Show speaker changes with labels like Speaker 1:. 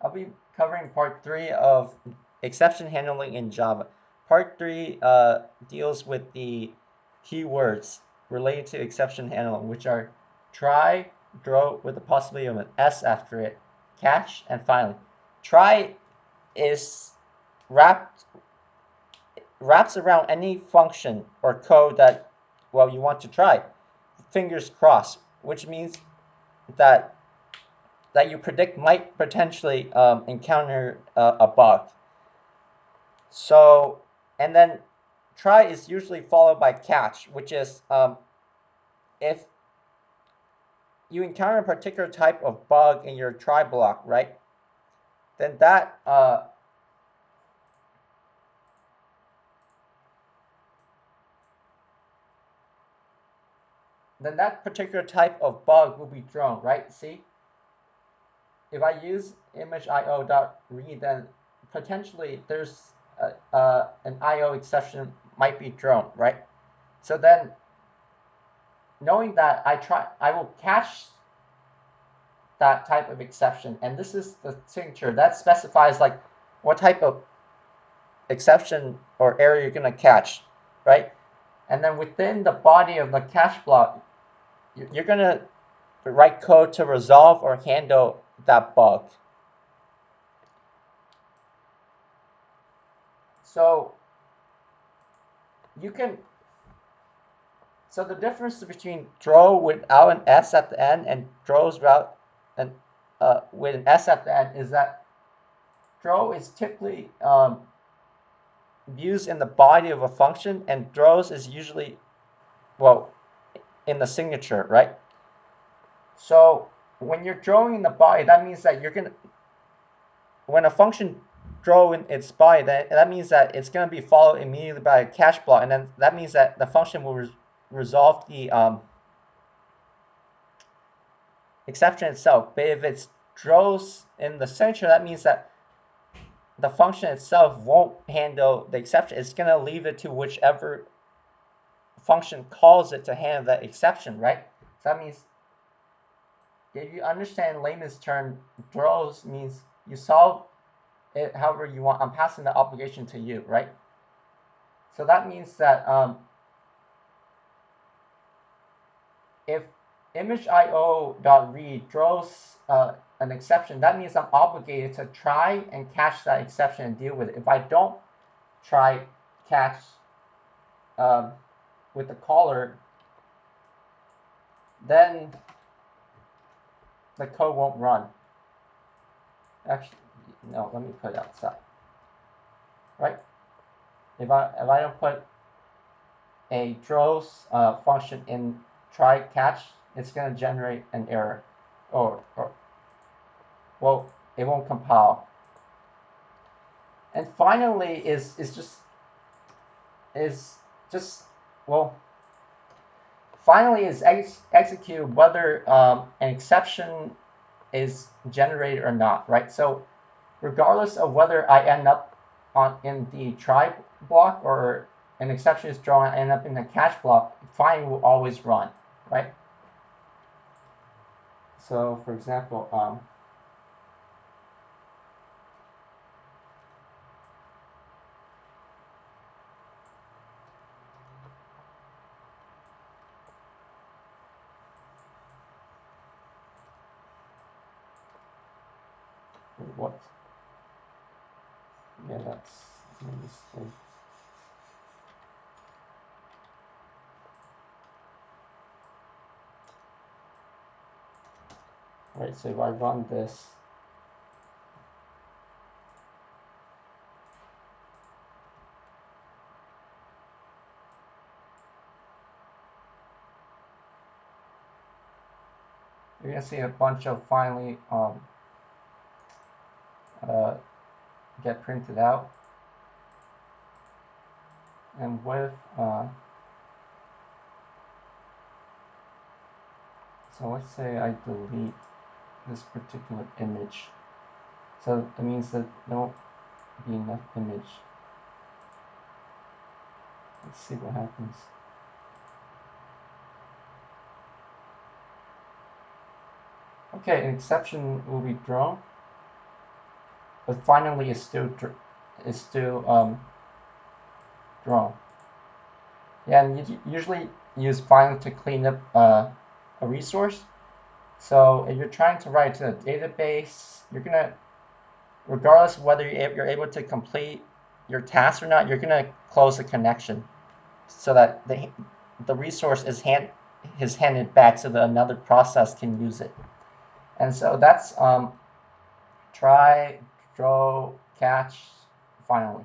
Speaker 1: I'll be covering part 3 of exception handling in Java. Part 3 deals with the keywords related to exception handling, which are try, throw with the possibility of an S after it, catch, and finally. Try is wraps around any function or code that, well, you want to try. Fingers crossed, which means that you predict might potentially encounter a bug. So, and then try is usually followed by catch, which is if you encounter a particular type of bug in your try block, right? Then that particular type of bug will be thrown, right? See, if I use image.io.read, then potentially there's an IO exception might be thrown, right? So then, knowing that I will catch that type of exception, and this is the signature that specifies like what type of exception or error you're going to catch, right? And then within the body of the catch block, you're going to write code to resolve or handle that bug. So you can so the difference between throw without an S at the end and throws without an with an S at the end is that throw is typically used in the body of a function, and throws is usually, well, in the signature, right? So when you're throwing in the body, that means that you're gonna when a function throw in its body, that means that it's gonna be followed immediately by a catch block, and then that means that the function will resolve the exception itself. But if it's throws in the signature, that means that the function itself won't handle the exception. It's gonna leave it to whichever function calls it to handle that exception, right? So that means if you understand layman's term, throws means you solve it however you want. I'm passing the obligation to you, right? So that means that if image.io.read throws an exception, that means I'm obligated to try and catch that exception and deal with it. If I don't try catch with the caller, then the code won't run. Actually, no, let me put it outside. Right? If I don't put a throws function in try catch, it's going to generate an error, or well, it won't compile. And finally is just well, finally is execute whether an exception is generated or not, right? So regardless of whether I end up in the try block or an exception is thrown, I end up in the catch block, find will always run, right? So for example, what? Yeah, that's a mistake. Right, so if I run this, you're gonna see a bunch of finally uh, get printed out, and with so let's say I delete this particular image, so that means that there won't be enough image. Let's see what happens. Okay, an exception will be thrown, but finally is still drawn. Yeah, and you usually use finally to clean up a resource. So if you're trying to write to a database, you're gonna, regardless of whether you're able to complete your task or not, you're gonna close the connection so that the resource is handed back so that another process can use it. And so that's try, draw, catch, finally.